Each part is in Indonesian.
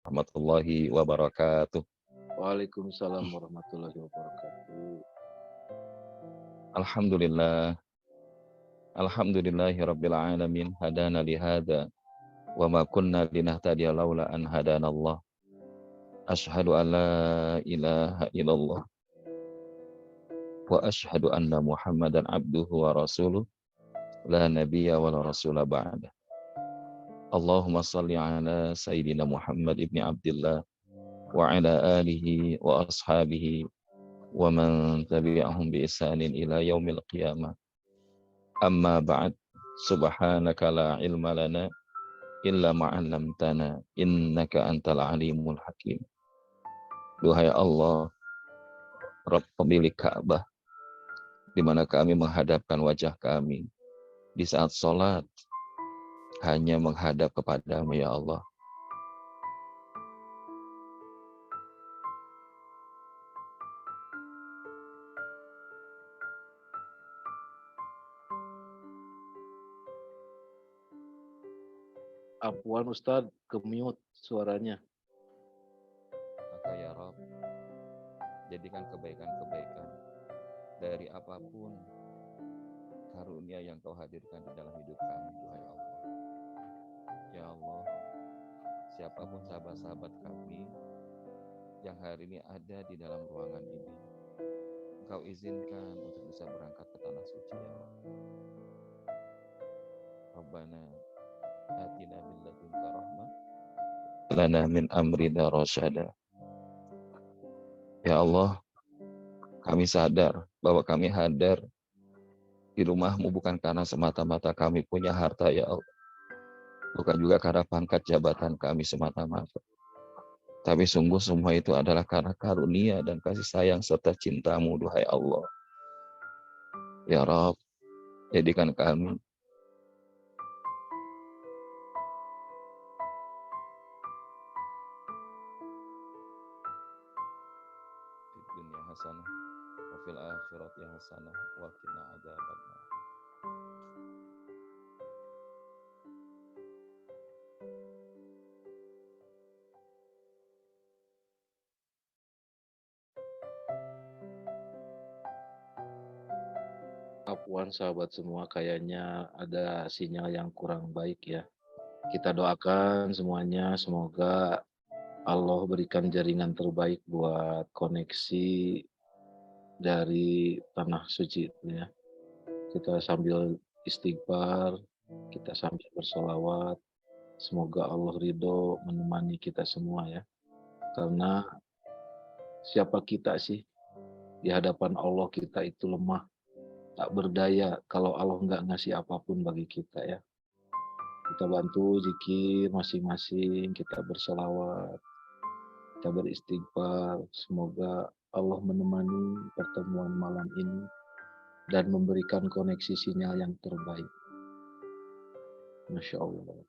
Warahmatullahi wabarakatuh. Waalaikumsalam warahmatullahi wabarakatuh. Alhamdulillah, alhamdulillahi rabbil alamin hadana lihada wa ma kunna linahtadiya laula an hadanallah. Asyhadu an la ilaha illallah wa asyhadu anna Muhammadan abduhu wa rasuluh la nabiyya wa la rasula ba'da. Allahumma salli ala sayyidina Muhammad ibni Abdillah wa ala alihi wa ashabihi wa man tabi'ahum bi ihsanin ila yaumil qiyamah. Amma ba'd, subhanaka la ilma lana illa ma'allamtana innaka antal alimul hakim. Duhai Allah, Rabb pemilik Ka'bah, di mana kami menghadapkan wajah kami di saat sholat, hanya menghadap kepadamu ya Allah. Afwan Ustadz, ke-mute suaranya. Maka ya Rabb, jadikan kebaikan-kebaikan dari apapun karunia yang kau hadirkan di dalam hidup kami, duhai Allah. Ya Allah, siapapun sahabat-sahabat kami yang hari ini ada di dalam ruangan ini, Engkau izinkan untuk bisa berangkat ke tanah suci ya Allah. Rabbana atina min ladunka rahmah lana min amrina rasyada. Ya Allah, kami sadar bahwa kami hadir di rumahmu bukan karena semata-mata kami punya harta ya Allah. Bukan juga karena pangkat jabatan kami semata-mata. Tapi sungguh semua itu adalah karena karunia dan kasih sayang serta cintamu, duhai Allah. Ya Rabb, jadikan kami di dunia hasanah wa fil akhirati hasanah wa qina adzabannar. Afwan sahabat semua, kayaknya ada sinyal yang kurang baik ya. Kita doakan semuanya, semoga Allah berikan jaringan terbaik buat koneksi dari tanah suci itu ya. Kita sambil istighfar, kita sambil bersolawat, semoga Allah ridho menemani kita semua ya. Karena siapa kita sih di hadapan Allah, kita itu lemah, tak berdaya kalau Allah nggak ngasih apapun bagi kita ya. Kita bantu zikir masing-masing, kita berselawat, kita beristighfar. Semoga Allah menemani pertemuan malam ini dan memberikan koneksi sinyal yang terbaik. Masya Allah.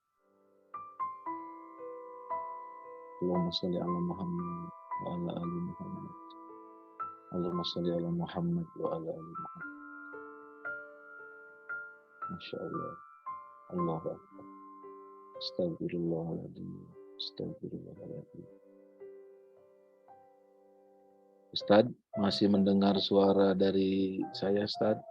Allahumma sholli ala Muhammad wa ala ali Muhammad. Allahumma sholli ala Muhammad wa ala ali Muhammad. Masya Allah. Allahu Akbar. Astagfirullahaladzim. Astagfirullahaladzim. Ustadz, masih mendengar suara dari saya, Ustadz?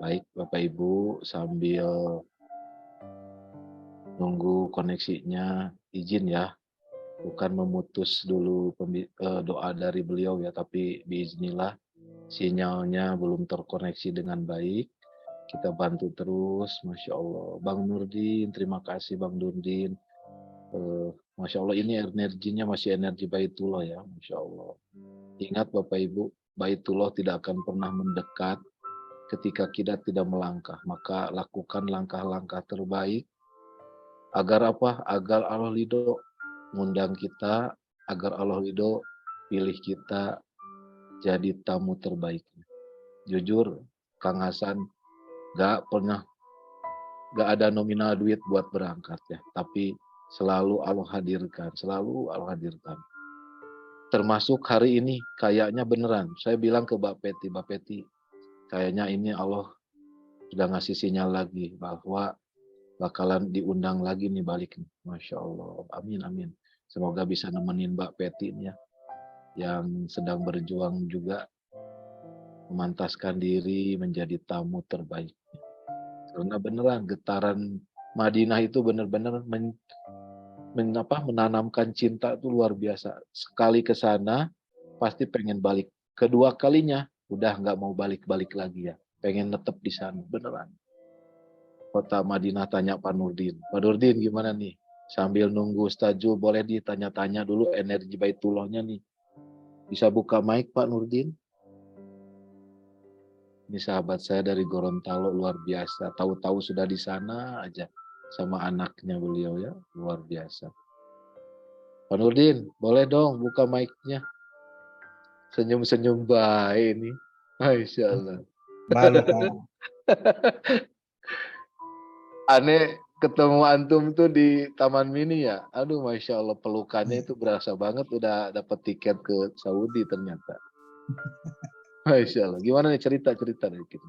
Baik, Bapak Ibu, sambil nunggu koneksinya, izin ya, bukan memutus dulu doa dari beliau ya, tapi biiznillah sinyalnya belum terkoneksi dengan baik. Kita bantu terus, Masya Allah. Bang Nurdin, terima kasih Bang Nurdin. Masya Allah, ini energinya masih energi Baitullah ya, Masya Allah. Ingat Bapak Ibu, Baitullah tidak akan pernah mendekat ketika kita tidak melangkah. Maka lakukan langkah-langkah terbaik. Agar apa? Agar Allah ridho mengundang kita, agar Allah ridho pilih kita jadi tamu terbaiknya. Jujur, Kang Hasan, gak ada nominal duit buat berangkat ya, tapi selalu Allah hadirkan, selalu Allah hadirkan. Termasuk hari ini, kayaknya beneran. Saya bilang ke Mbak Peti, kayaknya ini Allah sudah ngasih sinyal lagi bahwa bakalan diundang lagi nih balik nih. Masya Allah. Amin, amin. Semoga bisa nemenin Mbak Peti nih ya, yang sedang berjuang juga memantaskan diri menjadi tamu terbaik. Karena beneran getaran Madinah itu benar-benar menanamkan cinta itu luar biasa. Sekali ke sana pasti pengen balik. Kedua kalinya udah nggak mau balik-balik lagi ya. Pengen netep di sana beneran. Kota Madinah tanya Pak Nurdin. Pak Nurdin gimana nih? Sambil nunggu Ustaz Jul, boleh ditanya-tanya dulu energi Baitullahnya nih. Bisa buka mic Pak Nurdin? Ini sahabat saya dari Gorontalo luar biasa. Tahu-tahu sudah di sana aja sama anaknya beliau ya, luar biasa. Pak Nurdin, boleh dong buka mic-nya. Senyum-senyum baik ini. Masya Allah. Malu Kang. Aneh ketemu antum tuh di Taman Mini ya. Aduh, Masya Allah pelukannya itu berasa banget udah dapat tiket ke Saudi ternyata. Masya Allah. Gimana nih cerita-cerita dari kita?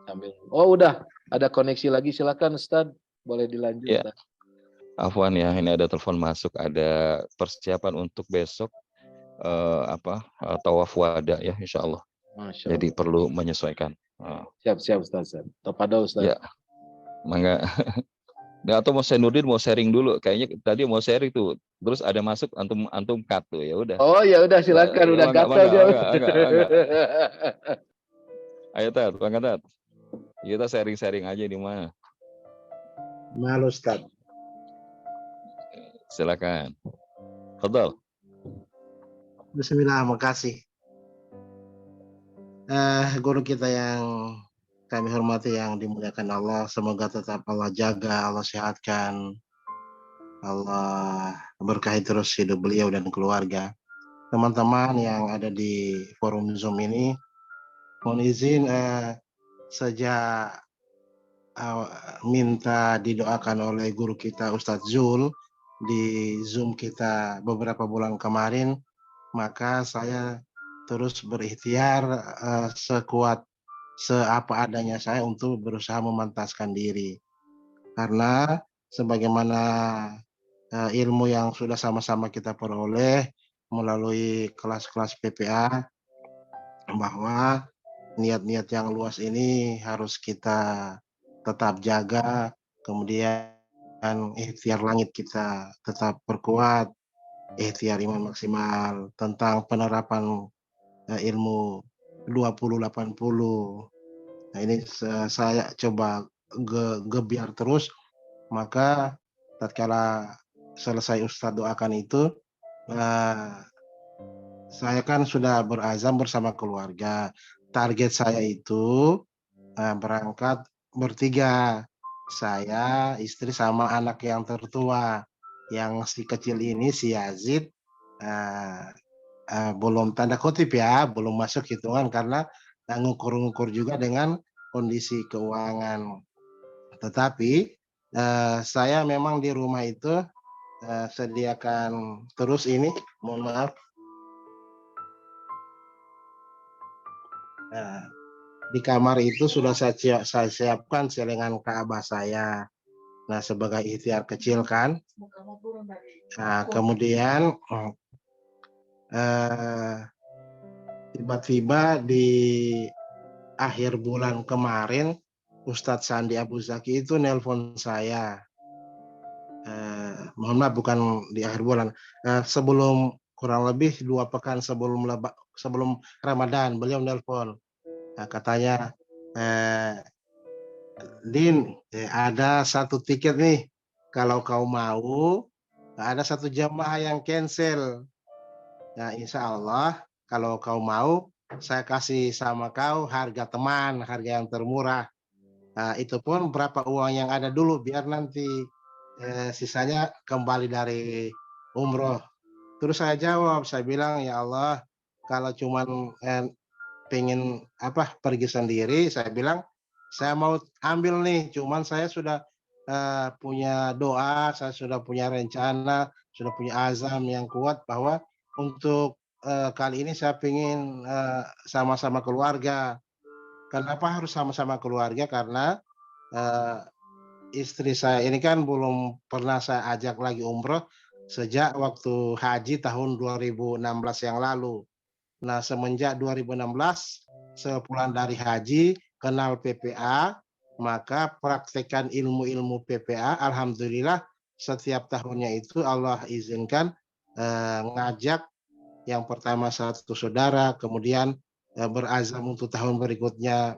Sambil, oh udah ada koneksi lagi, silakan Ustaz. Boleh dilanjut. Ya, afwan ya, ini ada telepon masuk, ada persiapan untuk besok tawaf wada ya, insya Allah. Masya Jadi Allah. perlu menyesuaikan. Siap-siap Ustaz. Kepada Ustaz. Ya, mangga. Nah, atau mau Nurdin mau sharing dulu, kayaknya tadi mau sharing tuh, terus ada masuk antum cut tuh, ya udah. Oh ya udah silakan, udah gatel dia. Mangga. Ayo Tat, mangga Tat. Kita sharing-sharing aja di mana. Malu Ustaz. Silakan. Fadal. Bismillah, makasih. Guru kita yang kami hormati, yang dimuliakan Allah, semoga tetap Allah jaga, Allah sehatkan, Allah berkahi terus hidup beliau dan keluarga. Teman-teman yang ada di forum Zoom ini, mohon izin sejak minta didoakan oleh guru kita Ustadz Zul di Zoom kita beberapa bulan kemarin, maka saya terus berikhtiar sekuat seapa adanya saya untuk berusaha memantaskan diri, karena sebagaimana ilmu yang sudah sama-sama kita peroleh melalui kelas-kelas PPA, bahwa niat-niat yang luas ini harus kita tetap jaga, kemudian ikhtiar langit kita tetap perkuat, ikhtiar iman maksimal tentang penerapan ilmu 2080. Nah, ini saya coba gebiar terus, maka tatkala selesai Ustadz doakan itu, saya kan sudah berazam bersama keluarga. Target saya itu berangkat bertiga. Saya, istri, sama anak yang tertua. Yang si kecil ini, si Yazid, belum tanda kutip ya, belum masuk hitungan karena ngukur-ngukur juga dengan kondisi keuangan. Tetapi saya memang di rumah itu sediakan terus ini, mohon maaf. Di kamar itu sudah saya siapkan celengan Ka'bah saya. Nah, sebagai ikhtiar kecil kan. Nah, kemudian tiba-tiba di akhir bulan kemarin Ustadz Sandi Abu Zaki itu nelpon saya. Mohon maaf, bukan di akhir bulan. Sebelum, kurang lebih 2 pekan sebelum Ramadan, beliau nelpon. Nah, katanya, Din, ada 1 tiket nih. Kalau kau mau, ada 1 jamaah yang cancel. Nah, insya Allah kalau kau mau, saya kasih sama kau harga teman, harga yang termurah. Nah, itu pun berapa uang yang ada dulu, biar nanti sisanya kembali dari umroh. Terus saya jawab, saya bilang, ya Allah, kalau cuman pengen pergi sendiri, saya bilang saya mau ambil nih, cuman saya sudah punya doa, saya sudah punya rencana, sudah punya azam yang kuat bahwa untuk kali ini saya pengen sama-sama keluarga. Kenapa harus sama-sama keluarga? Karena eh, istri saya ini kan belum pernah saya ajak lagi umroh sejak waktu haji tahun 2016 yang lalu. Nah, semenjak 2016, sepulang dari haji, kenal PPA, maka praktekkan ilmu-ilmu PPA. Alhamdulillah, setiap tahunnya itu Allah izinkan ngajak yang pertama satu saudara, kemudian berazam untuk tahun berikutnya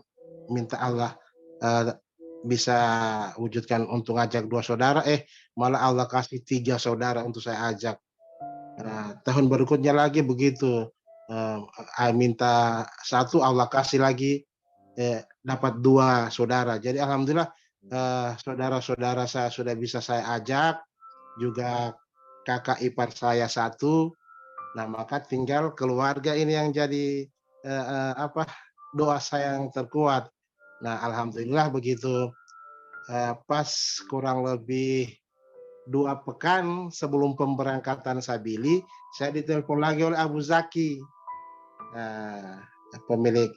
minta Allah eh, bisa wujudkan untuk ngajak dua saudara, malah Allah kasih tiga saudara untuk saya ajak. Nah, tahun berikutnya lagi begitu, minta satu Allah kasih lagi dapat dua saudara. Jadi alhamdulillah saudara-saudara saya sudah bisa saya ajak, juga kakak ipar saya satu. Nah, maka tinggal keluarga ini yang jadi doa saya yang terkuat. Nah, alhamdulillah begitu pas kurang lebih 2 pekan sebelum pemberangkatan Sabili, saya ditelepon lagi oleh Abu Zaki, pemilik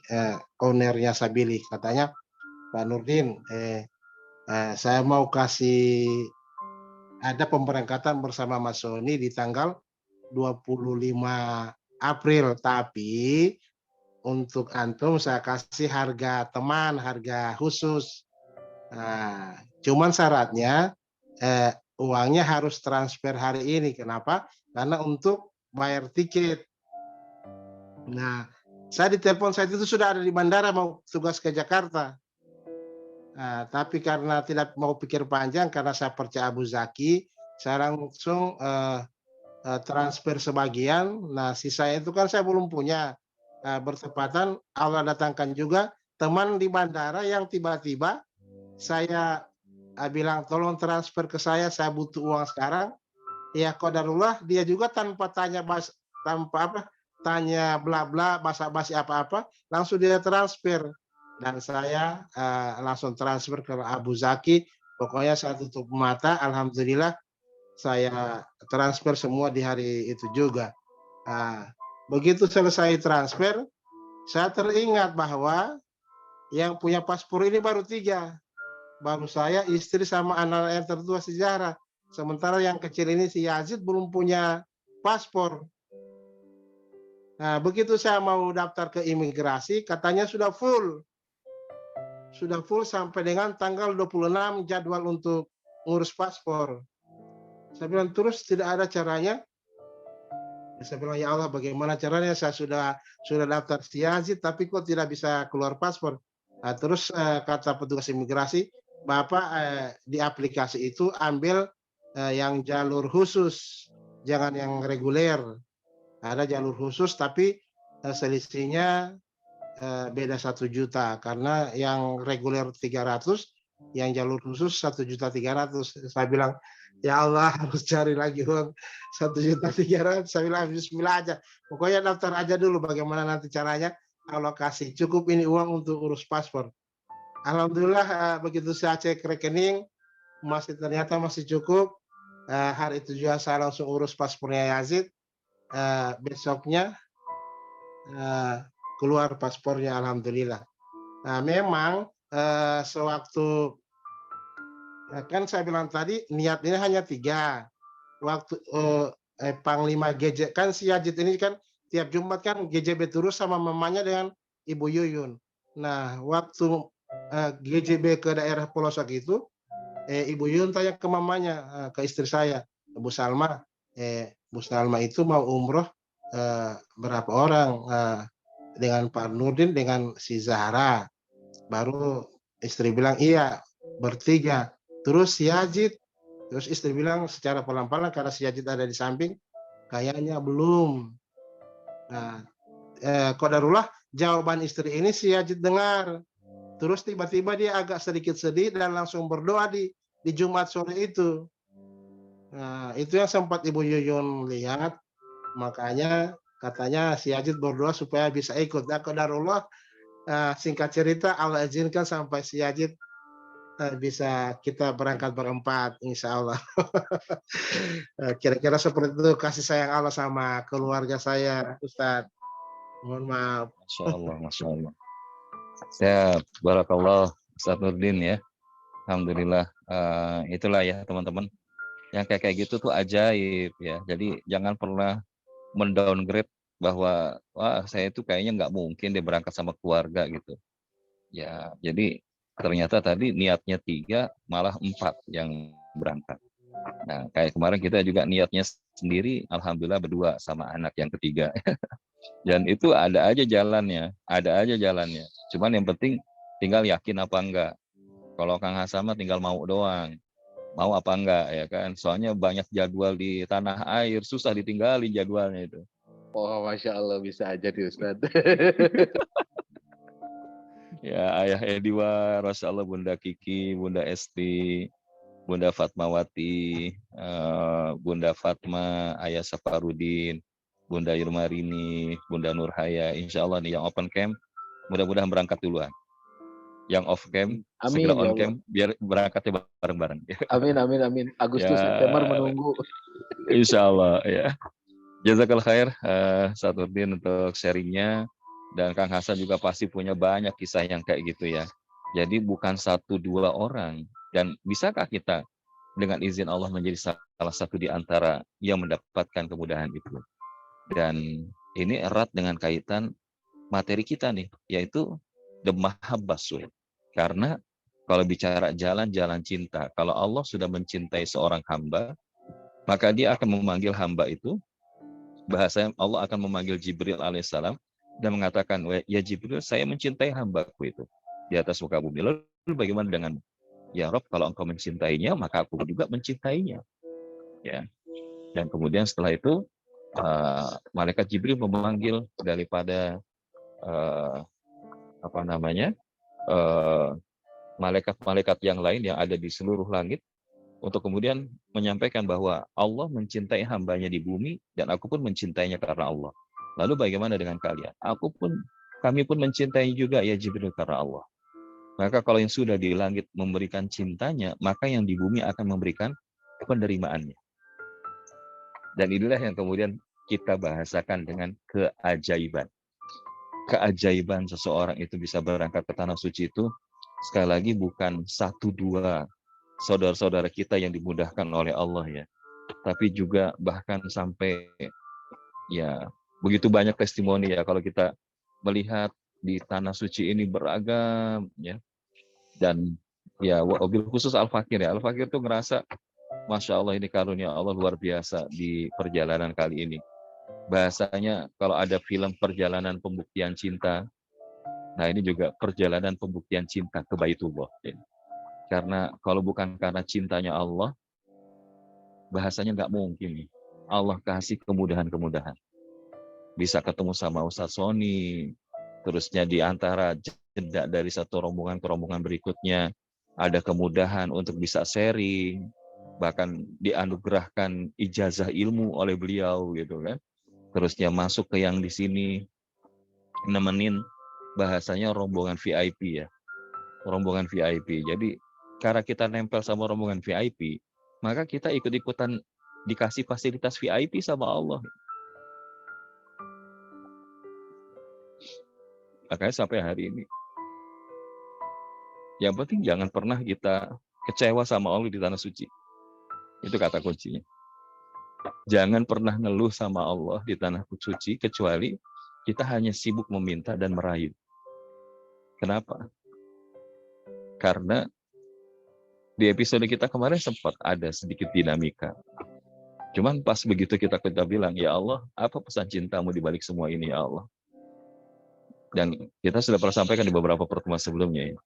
ownernya Sabili. Katanya, Pak Nurdin, saya mau kasih ada pemberangkatan bersama Mas Sony di tanggal 25 April, tapi untuk antum saya kasih harga teman, harga khusus. Nah, cuman syaratnya uangnya harus transfer hari ini. Kenapa? Karena untuk bayar tiket. Nah, saya ditelepon saat itu sudah ada di bandara mau tugas ke Jakarta. Nah, tapi karena tidak mau pikir panjang, karena saya percaya Abu Zaki, saya langsung transfer sebagian. Nah, sisanya itu kan saya belum punya. Bertepatan Allah datangkan juga teman di bandara yang tiba-tiba saya bilang tolong transfer ke saya butuh uang sekarang. Ya qadarullah dia juga tanpa tanya tanya bla bla basa-basi apa-apa, langsung dia transfer dan saya langsung transfer ke Abu Zaki. Pokoknya saya tutup mata, alhamdulillah saya transfer semua di hari itu juga. Nah, begitu selesai transfer, saya teringat bahwa yang punya paspor ini baru 3. Baru saya, istri, sama anak yang tertua sejarah. Sementara yang kecil ini si Yazid belum punya paspor. Nah, begitu saya mau daftar ke imigrasi, katanya sudah full. Sudah full sampai dengan tanggal 26 jadwal untuk ngurus paspor. Saya bilang, terus tidak ada caranya? Saya bilang, ya Allah, bagaimana caranya? Saya sudah daftar si Yazid, tapi kok tidak bisa keluar paspor? Nah, terus kata petugas imigrasi, Bapak di aplikasi itu ambil yang jalur khusus, jangan yang reguler. Ada jalur khusus, tapi selisihnya beda 1 juta, karena yang reguler 300, yang jalur khusus 1.300.000. Saya bilang, ya Allah, harus cari lagi uang 1.300.000. Saya bilang, bismillah aja. Pokoknya daftar aja dulu bagaimana nanti caranya alokasi. Cukup ini uang untuk urus paspor. Alhamdulillah begitu saya cek rekening, ternyata masih cukup. Hari itu juga saya langsung urus paspornya Yazid. Besoknya keluar paspornya, alhamdulillah. Nah, memang sewaktu kan saya bilang tadi niat ini hanya 3. Waktu Panglima GJ kan si Yazid ini kan tiap Jumat kan GJB terus sama mamanya dengan Ibu Yuyun. Nah, waktu GJB ke daerah pelosok itu, Ibu Yuyun tanya ke mamanya, ke istri saya, Bu Salma, Bu Salma itu mau umroh berapa orang? Dengan Pak Nurdin, dengan si Zahra. Baru istri bilang, iya, bertiga. Terus si Yazid, terus istri bilang secara pelan-pelan karena si Yazid ada di samping, kayaknya belum. Nah, qadarullah jawaban istri ini si Yazid dengar. Terus tiba-tiba dia agak sedikit sedih dan langsung berdoa di Jumat sore itu. Nah, itu yang sempat Ibu Yuyun lihat. Makanya katanya si Yazid berdoa supaya bisa ikut. Nah, qadarullah singkat cerita Allah izinkan sampai si Yazid bisa kita berangkat berempat, insya Allah. Kira-kira seperti itu kasih sayang Allah sama keluarga saya, Ustadz. Mohon maaf. Masya Allah, Masya Allah. Siap, barakallah Ustaz Nurdin ya. Alhamdulillah. Itulah ya teman-teman. Yang kayak gitu tuh ajaib ya. Jadi jangan pernah mendowngrade bahwa wah saya itu kayaknya nggak mungkin dia berangkat sama keluarga gitu. Ya, jadi ternyata tadi niatnya 3 malah 4 yang berangkat. Nah, kayak kemarin kita juga niatnya sendiri, alhamdulillah berdua sama anak yang ketiga. Dan itu ada aja jalannya, ada aja jalannya. Cuman yang penting tinggal yakin apa enggak. Kalau Kang Hasan mah tinggal mau doang. Mau apa enggak ya kan? Soalnya banyak jadwal di tanah air, susah ditinggalin jadwalnya itu. Oh, Masya Allah, bisa aja nih Ustadz. Ya, Ayah Ediwar, Masya Allah, Bunda Kiki, Bunda Esti, Bunda Fatmawati, Bunda Fatma, Ayah Safarudin, Bunda Yurmarini, Bunda Nurhaya. Insya Allah nih yang open camp, mudah-mudahan berangkat duluan. Yang off camp, segera Amin ya on Allah. camp, biar berangkatnya bareng-bareng. Amin, amin, amin. Agustus, Ya, September menunggu. Insya Allah ya. Jazakallah khair, Saturdin untuk sharingnya. Dan Kang Hasan juga pasti punya banyak kisah yang kayak gitu ya. Jadi bukan 1-2 orang. Dan bisakah kita dengan izin Allah menjadi salah satu di antara yang mendapatkan kemudahan itu? Dan ini erat dengan kaitan materi kita nih, yaitu the mahabbah. Karena kalau bicara jalan-jalan cinta, kalau Allah sudah mencintai seorang hamba, maka dia akan memanggil hamba itu, bahasanya Allah akan memanggil Jibril alaihissalam dan mengatakan, ya Jibril, saya mencintai hambaku itu di atas muka bumi. Lalu bagaimana dengan ya Rob, kalau engkau mencintainya, maka aku juga mencintainya. Ya. Dan kemudian setelah itu, malaikat Jibril memanggil daripada malaikat-malaikat yang lain yang ada di seluruh langit untuk kemudian menyampaikan bahwa Allah mencintai hambanya di bumi dan aku pun mencintainya karena Allah. Lalu bagaimana dengan kalian? Kami pun mencintai juga ya Jibril karena Allah. Maka kalau yang sudah di langit memberikan cintanya, maka yang di bumi akan memberikan penerimaannya. Dan inilah yang kemudian kita bahasakan dengan keajaiban. Keajaiban seseorang itu bisa berangkat ke tanah suci itu, sekali lagi bukan 1-2 saudara-saudara kita yang dimudahkan oleh Allah ya. Tapi juga bahkan sampai ya begitu banyak testimoni ya kalau kita melihat di tanah suci ini beragam ya. Dan ya wabil khusus Al-Fakir ya. Al-Fakir tuh ngerasa Masya Allah ini karunia Allah luar biasa di perjalanan kali ini. Bahasanya kalau ada film perjalanan pembuktian cinta, nah ini juga perjalanan pembuktian cinta ke Baitullah. Karena kalau bukan karena cintanya Allah, bahasanya nggak mungkin nih. Allah kasih kemudahan-kemudahan. Bisa ketemu sama Ustadz Sony, terusnya di antara jeda dari satu rombongan ke rombongan berikutnya, ada kemudahan untuk bisa sharing, bahkan dianugerahkan ijazah ilmu oleh beliau gitu kan. Terusnya masuk ke yang di sini nemenin, bahasanya rombongan VIP ya. Rombongan VIP. Jadi karena kita nempel sama rombongan VIP, maka kita ikut-ikutan dikasih fasilitas VIP sama Allah. Makanya sampai hari ini, yang penting jangan pernah kita kecewa sama Allah di tanah suci. Itu kata kuncinya. Jangan pernah ngeluh sama Allah di tanah suci, kecuali kita hanya sibuk meminta dan merayu. Kenapa? Karena di episode kita kemarin sempat ada sedikit dinamika. Cuman pas begitu kita bilang, ya Allah, apa pesan cintamu di balik semua ini ya Allah? Dan kita sudah pernah sampaikan di beberapa pertemuan sebelumnya ya.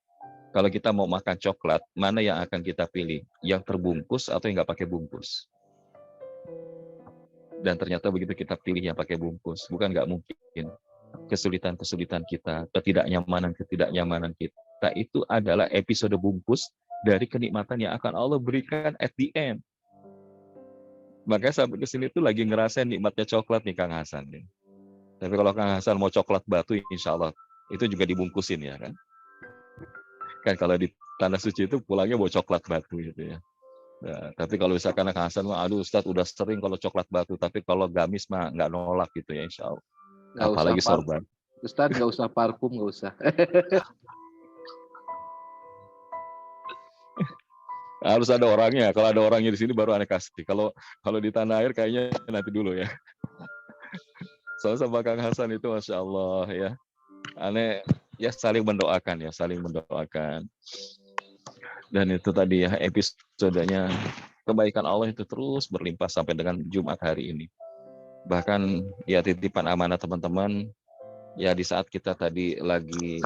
Kalau kita mau makan coklat, mana yang akan kita pilih? Yang terbungkus atau yang nggak pakai bungkus? Dan ternyata begitu kita pilih yang pakai bungkus, bukan nggak mungkin. Kesulitan-kesulitan kita, ketidaknyamanan kita itu adalah episode bungkus dari kenikmatan yang akan Allah berikan at the end. Makanya sampai ke sini tuh lagi ngerasain nikmatnya coklat nih Kang Hasan. Tapi kalau Kang Hasan mau coklat batu, insya Allah itu juga dibungkusin ya kan. Kan kalau di tanah suci itu pulangnya bawa coklat batu gitu ya. Nah, tapi kalau misalkan Kang Hasan mah, aduh Ustadz udah sering kalau coklat batu, tapi kalau gamis mah nggak nolak gitu ya insya Allah. Nggak usah Apalagi sorban. Ustaz nggak usah parfum, nggak usah. Harus ada orangnya. Kalau ada orangnya di sini baru aneh kasih. Kalau di tanah air kayaknya nanti dulu ya. Soalnya sama Kang Hasan itu Masya Allah ya. Aneh ya saling mendoakan ya, saling mendoakan. Dan itu tadi ya episodenya kebaikan Allah itu terus berlimpah sampai dengan Jumat hari ini. Bahkan ya titipan amanah teman-teman ya di saat kita tadi lagi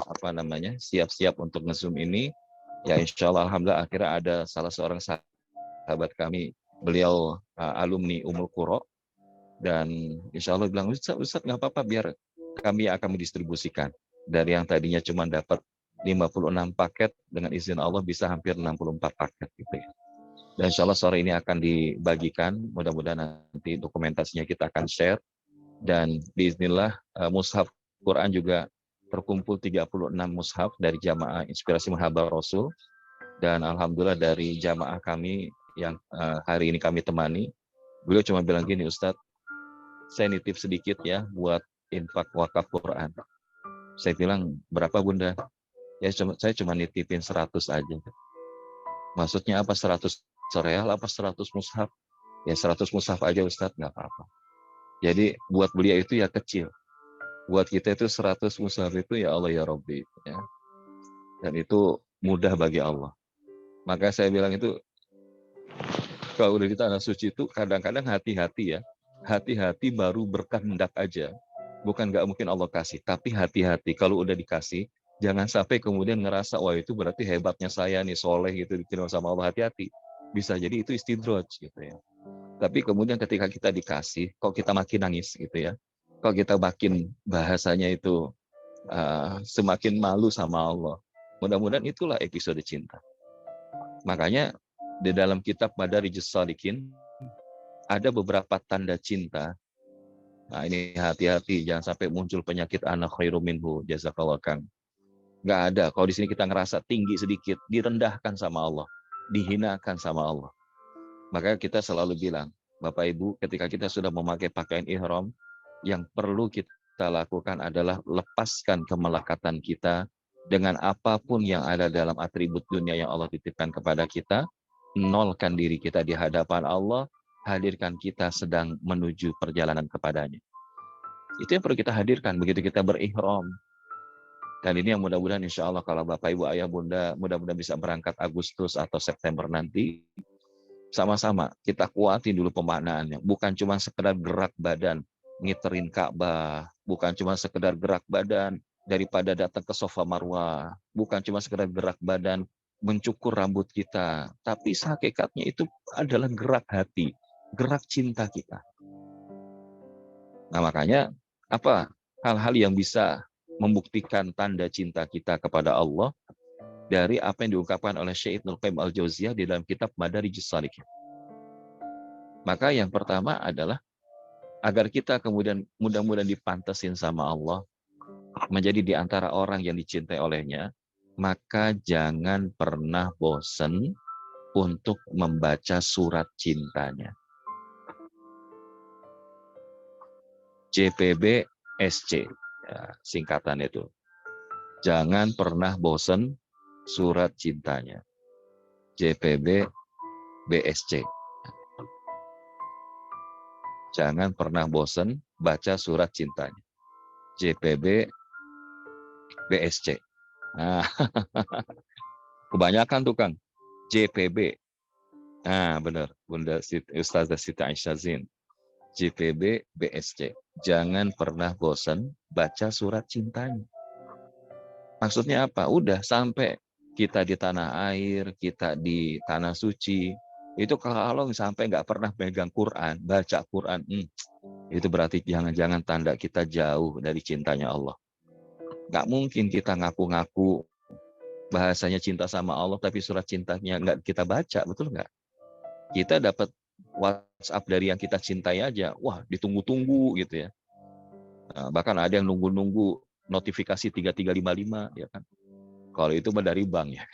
siap-siap untuk nge-zoom ini ya insya Allah alhamdulillah akhirnya ada salah seorang sahabat kami, beliau alumni Ummul Qura, dan insya Allah bilang Ustaz nggak apa-apa biar kami akan mendistribusikan dari yang tadinya cuma dapat 56 paket dengan izin Allah bisa hampir 64 paket gitu ya. Dan insya Allah sore ini akan dibagikan, mudah-mudahan nanti dokumentasinya kita akan share, dan biiznillah mushaf Quran juga terkumpul 36 mushaf dari jamaah Inspirasi Mahabbah Rasul, dan alhamdulillah dari jamaah kami yang hari ini kami temani, beliau cuma bilang gini, Ustadz, saya nitip sedikit ya buat infak wakaf Quran. Saya bilang, berapa Bunda? Ya saya cuma nitipin 100 aja. Maksudnya apa 100 real apa 100 mushaf? Ya 100 mushaf aja Ustadz, nggak apa-apa. Jadi buat beliau itu ya kecil. Buat kita itu 100 mushaf itu ya Allah ya Rabbi. Ya. Dan itu mudah bagi Allah. Maka saya bilang itu, kalau udah di tanah suci itu kadang-kadang hati-hati ya. Hati-hati baru berkehendak aja. Bukan nggak mungkin Allah kasih. Tapi hati-hati kalau udah dikasih, jangan sampai kemudian ngerasa, wah itu berarti hebatnya saya nih, soleh gitu, dikirim sama Allah. Hati-hati. Bisa jadi itu istidraj gitu ya. Tapi kemudian ketika kita dikasih, kok kita makin nangis gitu ya. Kok kita makin bahasanya itu semakin malu sama Allah. Mudah-mudahan itulah episode cinta. Makanya di dalam kitab Madarijus Shalikin ada beberapa tanda cinta. Nah ini hati-hati, jangan sampai muncul penyakit anak khairu minhu, jazakallah Kang. Nggak ada. Kalau di sini kita ngerasa tinggi sedikit, direndahkan sama Allah, dihinakan sama Allah. Maka kita selalu bilang, Bapak Ibu, ketika kita sudah memakai pakaian ihram, yang perlu kita lakukan adalah lepaskan kemelekatan kita dengan apapun yang ada dalam atribut dunia yang Allah titipkan kepada kita, nolkan diri kita di hadapan Allah, hadirkan kita sedang menuju perjalanan kepadanya. Itu yang perlu kita hadirkan begitu kita berihram. Dan ini yang mudah-mudahan insya Allah kalau Bapak Ibu Ayah Bunda mudah-mudahan bisa berangkat Agustus atau September nanti, sama-sama kita kuatin dulu pemaknaannya. Bukan cuma sekedar gerak badan ngiterin Ka'bah, bukan cuma sekedar gerak badan daripada datang ke Safa Marwah, bukan cuma sekedar gerak badan mencukur rambut kita, tapi hakikatnya itu adalah gerak hati, gerak cinta kita. Nah makanya apa hal-hal yang bisa membuktikan tanda cinta kita kepada Allah dari apa yang diungkapkan oleh Syekh Ibnul Qayyim Al-Jauziyah di dalam kitab Madarijus Shalikin. Maka yang pertama adalah agar kita kemudian mudah-mudahan dipantasin sama Allah, menjadi di antara orang yang dicintai olehnya, maka jangan pernah bosan untuk membaca surat cintanya. JPB SC, ya, singkatan itu. Jangan pernah bosan surat cintanya. JPB BSC. Jangan pernah bosan baca surat cintanya. JPB BSC. Nah, kebanyakan tuh Kang. JPB. Nah, benar. Bunda Ustazah Siti Aisyah Zin. JPB BSC. Jangan pernah bosan baca surat cintanya. Maksudnya apa? Udah sampai kita di tanah air, kita di tanah suci, itu kalau sampai nggak pernah pegang Quran, baca Quran, itu berarti jangan-jangan tanda kita jauh dari cintanya Allah. Nggak mungkin kita ngaku-ngaku bahasanya cinta sama Allah, tapi surat cintanya nggak kita baca, betul nggak? Kita dapat WhatsApp dari yang kita cintai aja, wah ditunggu-tunggu gitu ya. Nah, bahkan ada yang nunggu-nunggu notifikasi 3355 ya kan. Kalau itu mah dari bank ya.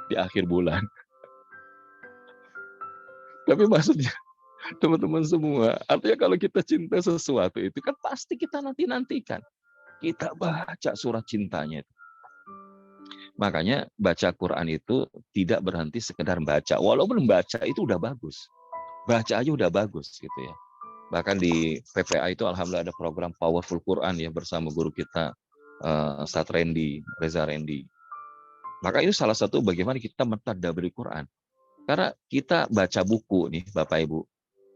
Di akhir bulan. Tapi maksudnya teman-teman semua, artinya kalau kita cinta sesuatu itu kan pasti kita nantikan. kita baca surat cintanya. Makanya baca Quran itu tidak berhenti sekedar baca. Walaupun baca itu udah bagus. Baca aja udah bagus gitu ya. Bahkan di PPA itu alhamdulillah ada program Powerful Quran ya bersama guru kita Ustadz Reza Rendi. Maka itu salah satu bagaimana kita mentadabburi Quran. Karena kita baca buku nih Bapak Ibu,